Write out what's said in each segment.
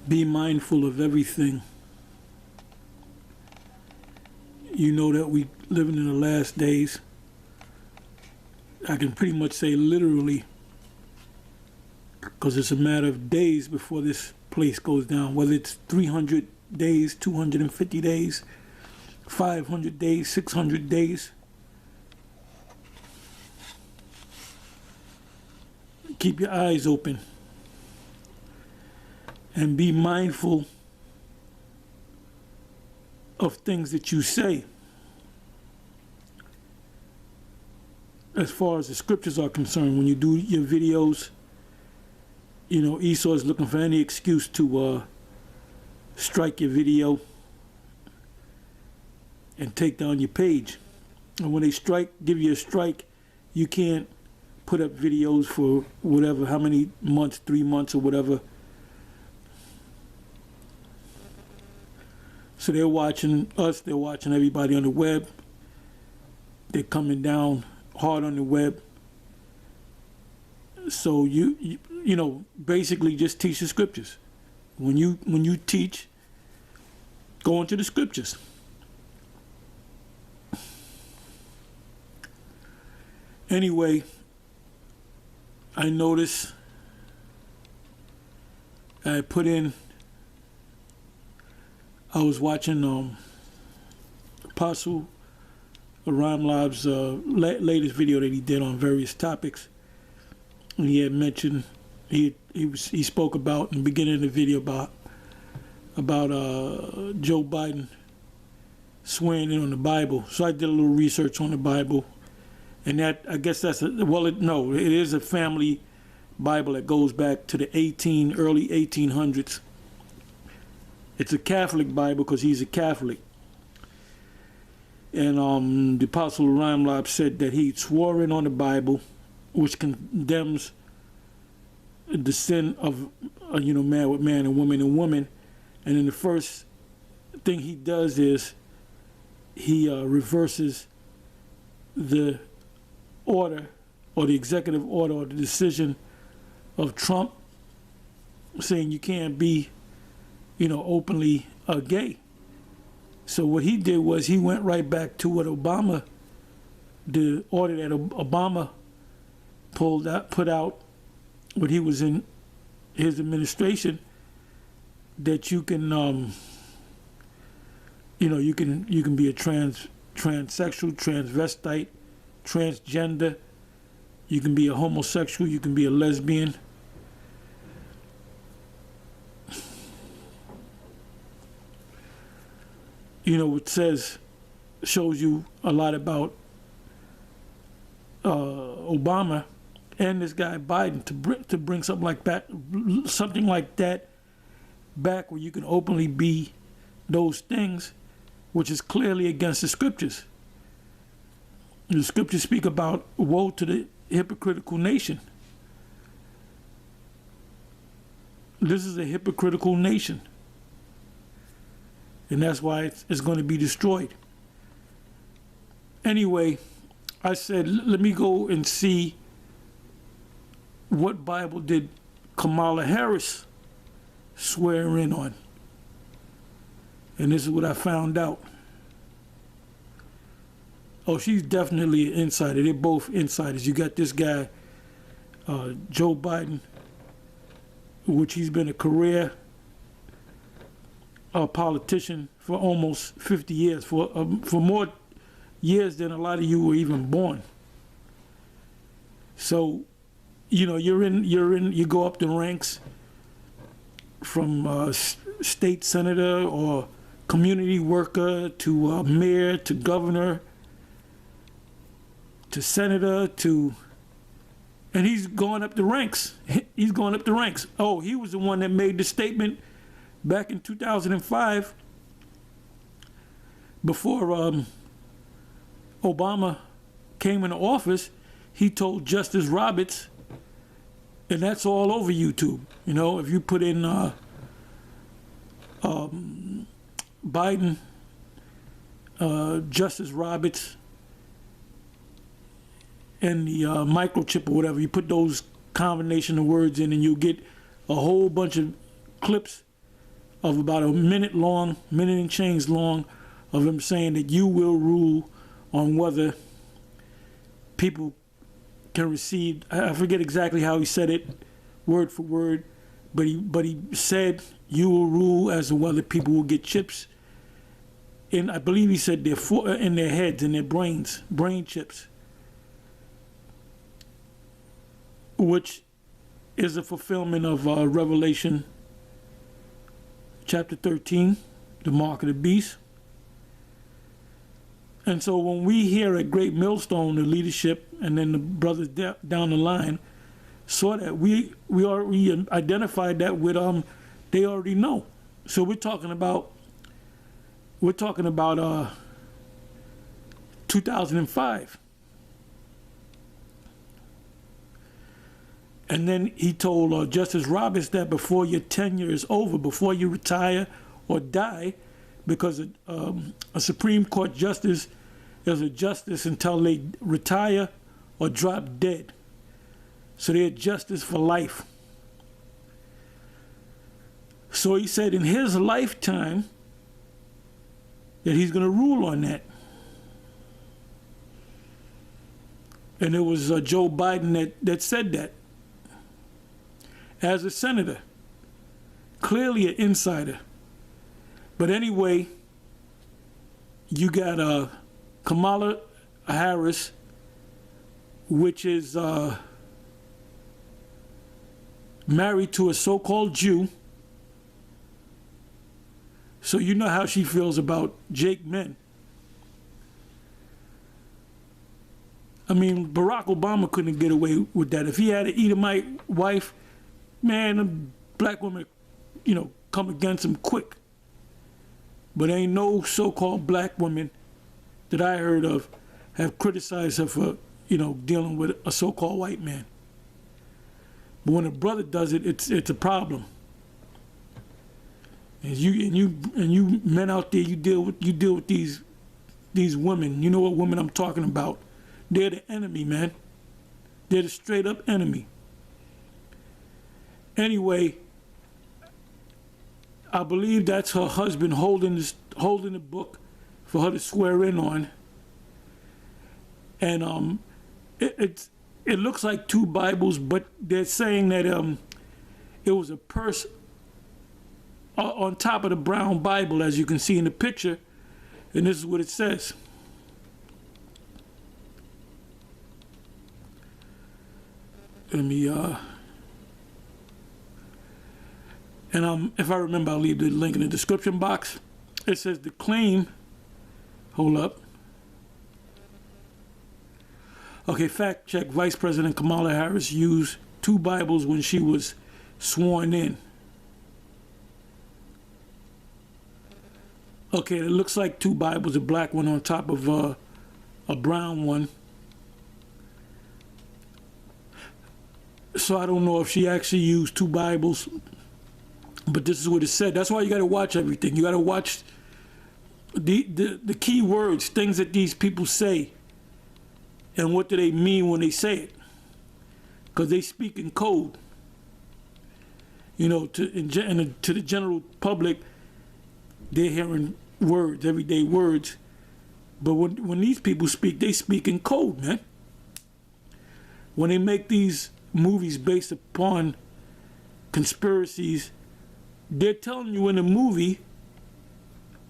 Be mindful of everything. You know that we living in the last days. I can pretty much say literally, because it's a matter of days before this place goes down, whether it's 300 days, 250 days, 500 days, 600 days. Keep your eyes open and be mindful of things that you say. As far as the scriptures are concerned, when you do your videos, you know, Esau is looking for any excuse to strike your video and take down your page. And when they give you a strike, you can't put up videos for whatever, how many months, 3 months or whatever. So they're watching us, they're watching everybody on the web. They're coming down hard on the web. So you know, basically just teach the scriptures. When you teach, go into the scriptures. Anyway, I noticed I was watching Apostle Aram Lab's latest video that he did on various topics. And he had mentioned, he spoke about in the beginning of the video about Joe Biden swearing in on the Bible. So I did a little research on the Bible, and that, I guess that's it is a family Bible that goes back to the early 1800s. It's a Catholic Bible because he's a Catholic. And the Apostle Ramlab said that he swore in on the Bible, which condemns the sin of man with man and woman. And then the first thing he does is he reverses the order or the executive order or the decision of Trump, saying you can't be openly gay. So what he did was he went right back to what the order that Obama put out when he was in his administration, that you can you can be a transsexual, transvestite, transgender, you can be a homosexual, you can be a lesbian. It shows you a lot about Obama and this guy Biden to bring something like that back, where you can openly be those things, which is clearly against the scriptures. The scriptures speak about woe to the hypocritical nation. This is a hypocritical nation. And that's why it's going to be destroyed. Anyway, I said, let me go and see what Bible did Kamala Harris swear in on. And this is what I found out. Oh, she's definitely an insider. They're both insiders. You got this guy, Joe Biden, which he's been a career politician for almost 50 years, for more years than a lot of you were even born. So, you go up the ranks from state senator or community worker to mayor to governor to senator and he's going up the ranks. He's going up the ranks. Oh, he was the one that made the statement back in 2005, before Obama came into office. He told Justice Roberts, and that's all over YouTube. If you put in Biden, Justice Roberts, and the microchip or whatever, you put those combination of words in, and you get a whole bunch of clips of about a minute long, minute and change long, of him saying that you will rule on whether people can receive. I forget exactly how he said it, word for word, but he said you will rule as to whether people will get chips. And I believe he said in their heads, in their brains, brain chips, which is a fulfillment of Revelation chapter 13, the mark of the beast. And so when we here at Great Millstone, the leadership, and then the brothers down the line, saw that, we already identified that with they already know. So we're talking about 2005. And then he told Justice Roberts that before your tenure is over, before you retire or die, because a Supreme Court justice is a justice until they retire or drop dead. So they're justice for life. So he said in his lifetime that he's going to rule on that. And it was Joe Biden that said that. As a senator, clearly an insider. But anyway, you got Kamala Harris, which is married to a so-called Jew. So you know how she feels about Jake Men. I mean, Barack Obama couldn't get away with that. If he had an Edomite wife, man, the black women, come against him quick. But ain't no so-called black women that I heard of have criticized her for, dealing with a so-called white man. But when a brother does it, it's a problem. And you men out there, you deal with these women. You know what women I'm talking about. They're the enemy, man. They're the straight up enemy. Anyway, I believe that's her husband holding the book for her to swear in on. And it looks like two Bibles, but they're saying that it was a purse on top of the brown Bible, as you can see in the picture, and this is what it says. Let me and if I remember, I'll leave the link in the description box. It says the claim. Hold up. Okay, fact check. Vice President Kamala Harris used two Bibles when she was sworn in. Okay, it looks like two Bibles, a black one on top of a brown one. So I don't know if she actually used two Bibles, but this is what it said. That's why you got to watch everything. You got to watch the key words, things that these people say, and what do they mean when they say it, because they speak in code. To the general public, they're hearing words, everyday words, but when these people speak, they speak in code, man. When they make these movies based upon conspiracies, they're telling you in the movie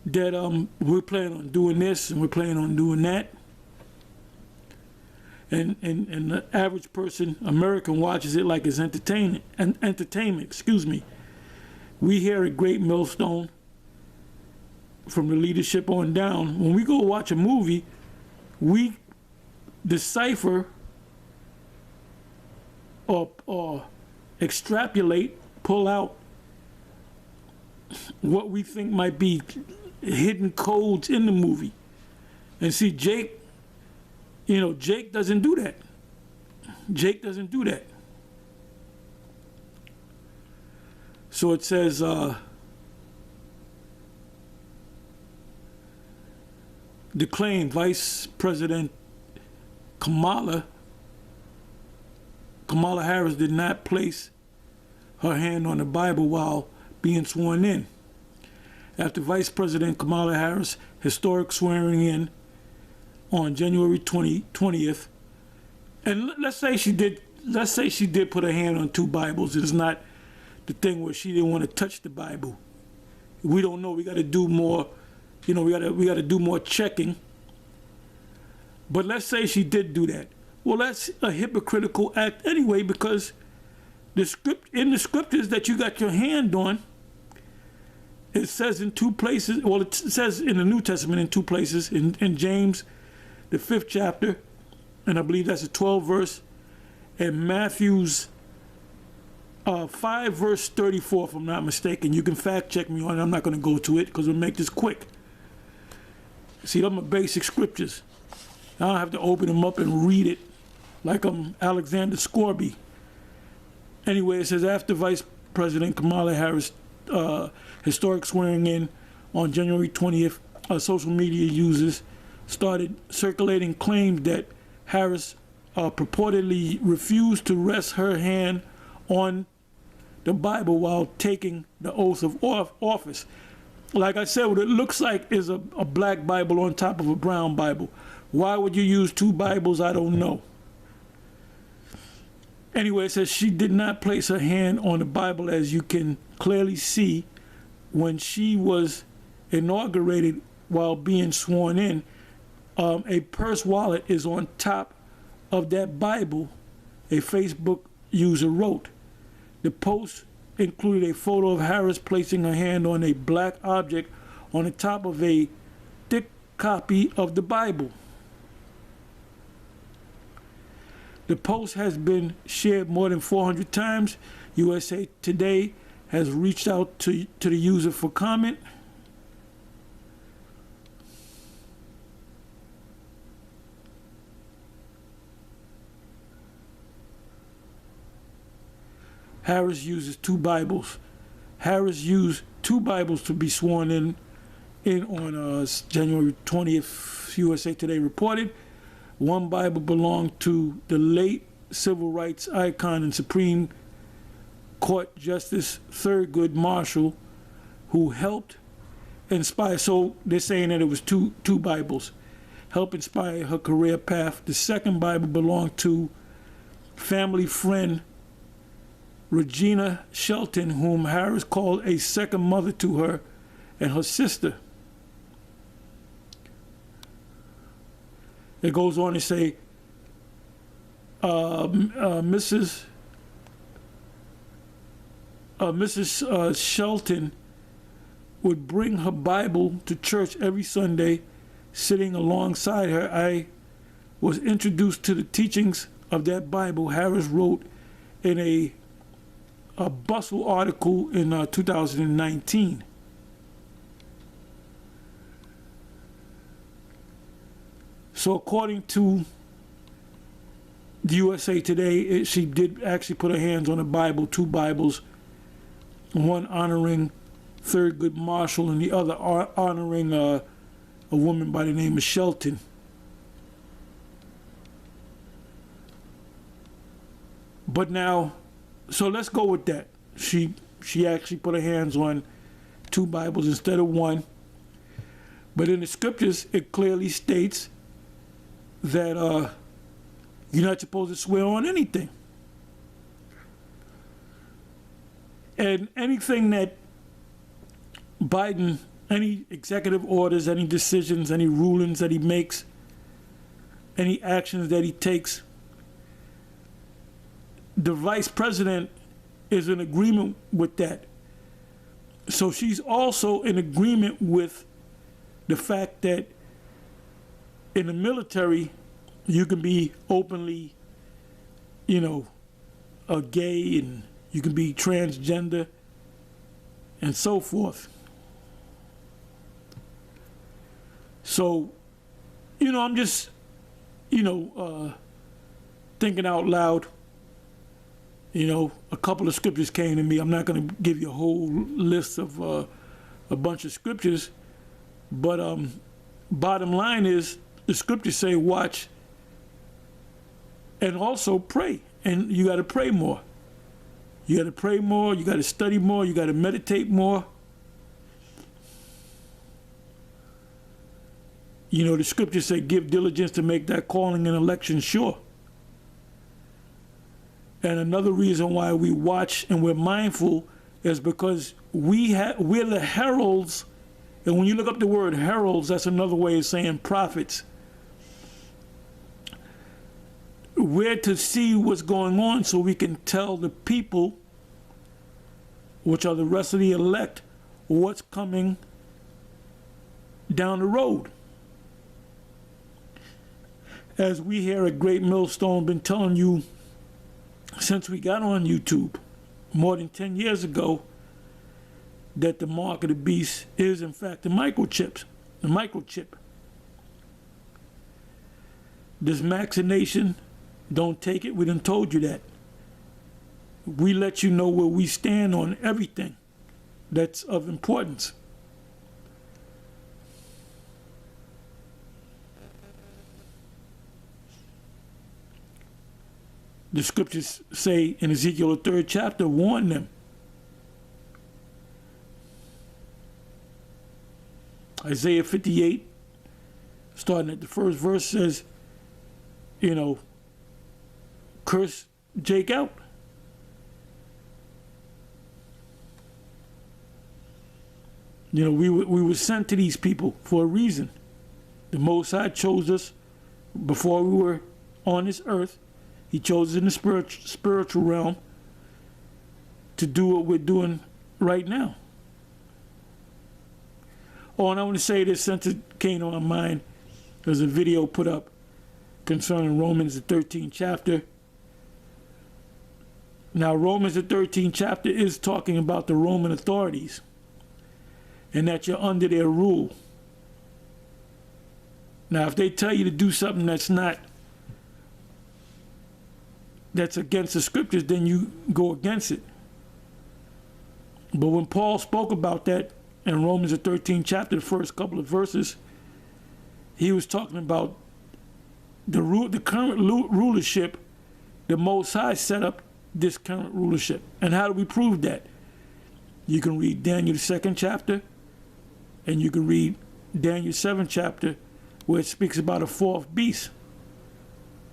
that we're planning on doing this and we're planning on doing that. And the average person, American, watches it like it's entertainment. Excuse me. We here at Great Millstone, from the leadership on down, when we go watch a movie, we decipher or extrapolate, pull out what we think might be hidden codes in the movie. And see, Jake doesn't do that. Jake doesn't do that. So it says, the claim Vice President Kamala Harris did not place her hand on the Bible while being sworn in. after Vice President Kamala Harris' historic swearing in on January 20th. And let's say she did put her hand on 2 Bibles. It's not the thing where she didn't want to touch the Bible. We don't know. We got to do more. We got to do more checking. But let's say she did do that. Well, that's a hypocritical act anyway, because in the scriptures that you got your hand on, it says in 2 places. Well, it says in the New Testament in 2 places, in James, the 5th chapter, and I believe that's the 12th verse, and Matthew's 5 verse 34, if I'm not mistaken. You can fact check me on it. I'm not going to go to it because we'll make this quick. See, them are basic scriptures. I don't have to open them up and read it like I'm Alexander Scorby. Anyway, it says after Vice President Kamala Harris' historic swearing in on January 20th, social media users started circulating claims that Harris purportedly refused to rest her hand on the Bible while taking the oath of office. Like I said, what it looks like is a black Bible on top of a brown Bible. Why would you use 2 Bibles? I don't know. Anyway, it says she did not place her hand on the Bible, as you can clearly see when she was inaugurated while being sworn in. A purse wallet is on top of that Bible, a Facebook user wrote. The post included a photo of Harris placing her hand on a black object on the top of a thick copy of the Bible. The post has been shared more than 400 times. USA Today has reached out to the user for comment. Harris uses 2 Bibles. Harris used 2 Bibles to be sworn in on January 20th, USA Today reported. One Bible belonged to the late civil rights icon and Supreme Court Justice Thurgood Marshall, who helped inspire. So they're saying that it was two Bibles, helped inspire her career path. The second Bible belonged to family friend Regina Shelton, whom Harris called a second mother to her and her sister. It goes on to say, Mrs. Shelton would bring her Bible to church every Sunday, sitting alongside her. I was introduced to the teachings of that Bible, Harris wrote in a Bustle article in 2019. So according to the USA Today, she did actually put her hands on a Bible, 2 Bibles, one honoring Thurgood Marshall and the other honoring a woman by the name of Shelton. But now, so let's go with that. She actually put her hands on 2 Bibles instead of 1. But in the scriptures, it clearly states that you're not supposed to swear on anything. And anything that Biden, any executive orders, any decisions, any rulings that he makes, any actions that he takes, the vice president is in agreement with that. So she's also in agreement with the fact that in the military, you can be openly, gay, and you can be transgender and so forth. So, I'm just, thinking out loud. A couple of scriptures came to me. I'm not going to give you a whole list of a bunch of scriptures, but bottom line is the scriptures say watch and also pray. And you got to pray more. You got to pray more. You got to study more. You got to meditate more. You know, the scriptures say, give diligence to make that calling and election sure. And another reason why we watch and we're mindful is because we're the heralds. And when you look up the word heralds, that's another way of saying prophets. We're to see what's going on so we can tell the people, which are the rest of the elect, what's coming down the road. As we here at Great Millstone been telling you since we got on YouTube more than 10 years ago, that the mark of the beast is in fact the microchip. This vaccination, don't take it. We done told you that. We let you know where we stand on everything that's of importance. The scriptures say in Ezekiel, the 3rd chapter, warn them. Isaiah 58, starting at the first verse, says, you know, curse Jake out. You know, we were sent to these people for a reason. The Most High chose us before we were on this earth. He chose us in the spiritual realm to do what we're doing right now. Oh, and I want to say this since it came on my mind. There's a video put up concerning Romans, the 13th chapter. Now, Romans, the 13th chapter is talking about the Roman authorities and that you're under their rule. Now, if they tell you to do something that's against the scriptures, then you go against it. But when Paul spoke about that in Romans, the 13th chapter, the first couple of verses, he was talking about the current rulership. The Most High set up this current rulership. And how do we prove that? You can read Daniel, the 2nd chapter, and you can read Daniel 7th chapter, where it speaks about a 4th beast.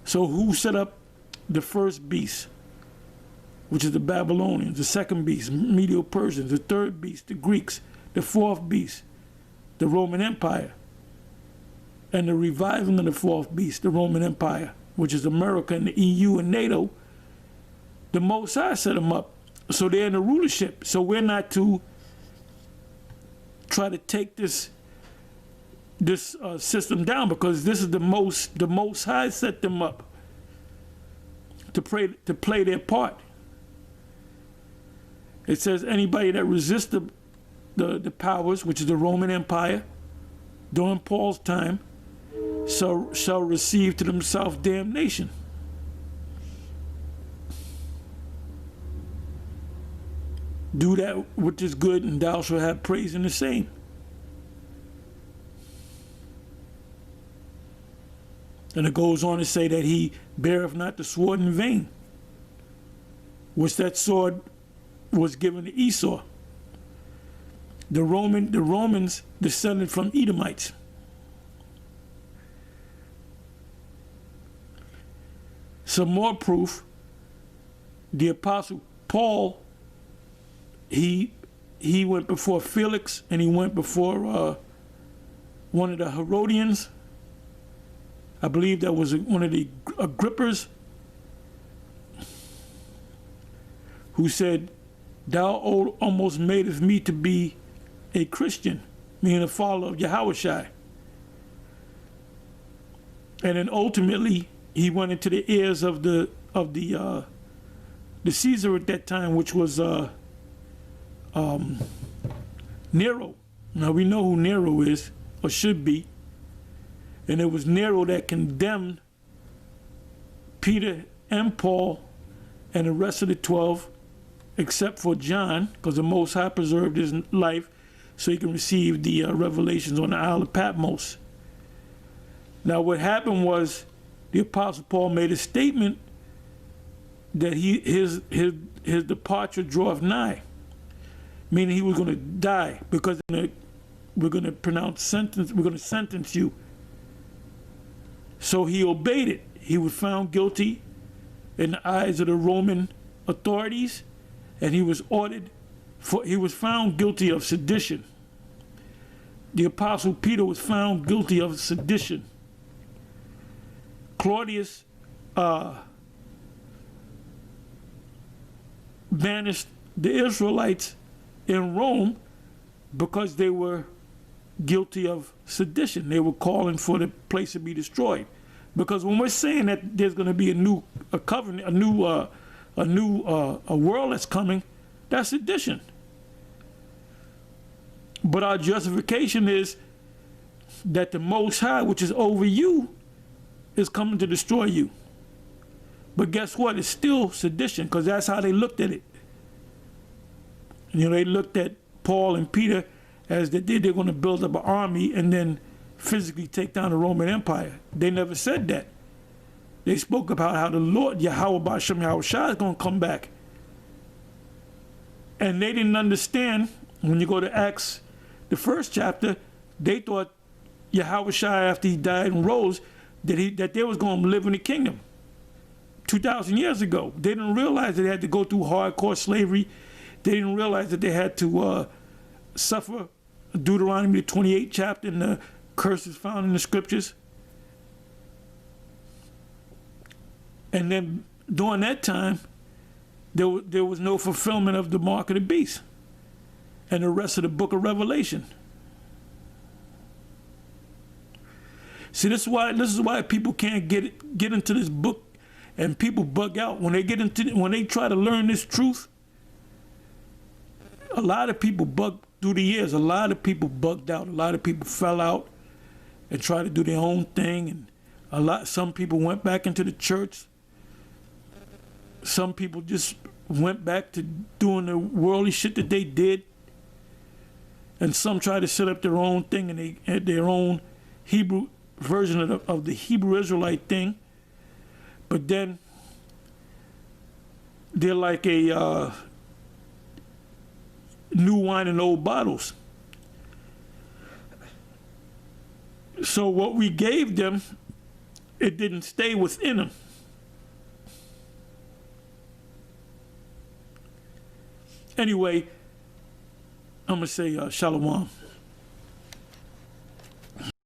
So who set up the first beast, which is the Babylonians, the 2nd beast, Medo-Persians, the 3rd beast, the Greeks, the 4th beast, the Roman Empire, and the reviving of the 4th beast, the Roman Empire, which is America and the EU and NATO. The Most High set them up, so they're in the rulership. So we're not to try to take this system down, because this is the Most High set them up to play their part. It says anybody that resists the powers, which is the Roman Empire, during Paul's time, shall receive to themselves damnation. Do that which is good, and thou shalt have praise in the same. And it goes on to say that he beareth not the sword in vain, which that sword was given to Esau. The Romans descended from Edomites. Some more proof. The Apostle Paul, he went before Felix, and he went before one of the Herodians. I believe that was one of the Agrippas, who said, thou almost madest me to be a Christian, meaning a follower of Yahushua. And then ultimately he went into the ears of the Caesar at that time, which was Nero. Now we know who Nero is, or should be. And it was Nero that condemned Peter and Paul and the rest of the 12, except for John, because the Most High preserved his life so he can receive the revelations on the Isle of Patmos. Now what happened was the Apostle Paul made a statement that his departure draweth nigh, meaning he was going to die, because we're going to sentence you So he obeyed it. He was found guilty in the eyes of the Roman authorities, and he was found guilty of sedition. The Apostle Peter was found guilty of sedition. Claudius banished the Israelites in Rome because they were guilty of sedition. They were calling for the place to be destroyed. Because when we're saying that there's going to be a covenant, a world that's coming, that's sedition. But our justification is that the Most High, which is over you, is coming to destroy you. But guess what? It's still sedition, because that's how they looked at it. They looked at Paul and Peter as they're going to build up an army and then physically take down the Roman Empire. They never said that. They spoke about how the Lord, Yahweh B'Shem Yahushua, is going to come back. And they didn't understand, when you go to Acts, the first chapter, they thought Yahushua, after he died and rose, that they was going to live in the kingdom 2,000 years ago. They didn't realize that they had to go through hardcore slavery. They didn't realize that they had to suffer Deuteronomy, the 28th chapter, and the curses found in the scriptures. And then during that time, there was no fulfillment of the mark of the beast and the rest of the book of Revelation. See, this is why people can't get into this book, and people bug out when they try to learn this truth. A lot of people bug through the years. A lot of people bugged out. A lot of people fell out and tried to do their own thing, and some people went back into the church. Some people just went back to doing the worldly shit that they did, and some tried to set up their own thing, and they had their own Hebrew version of the Hebrew Israelite thing. But then they're like a new wine in old bottles. So what we gave them, it didn't stay within them. Anyway, I'm going to say shalom.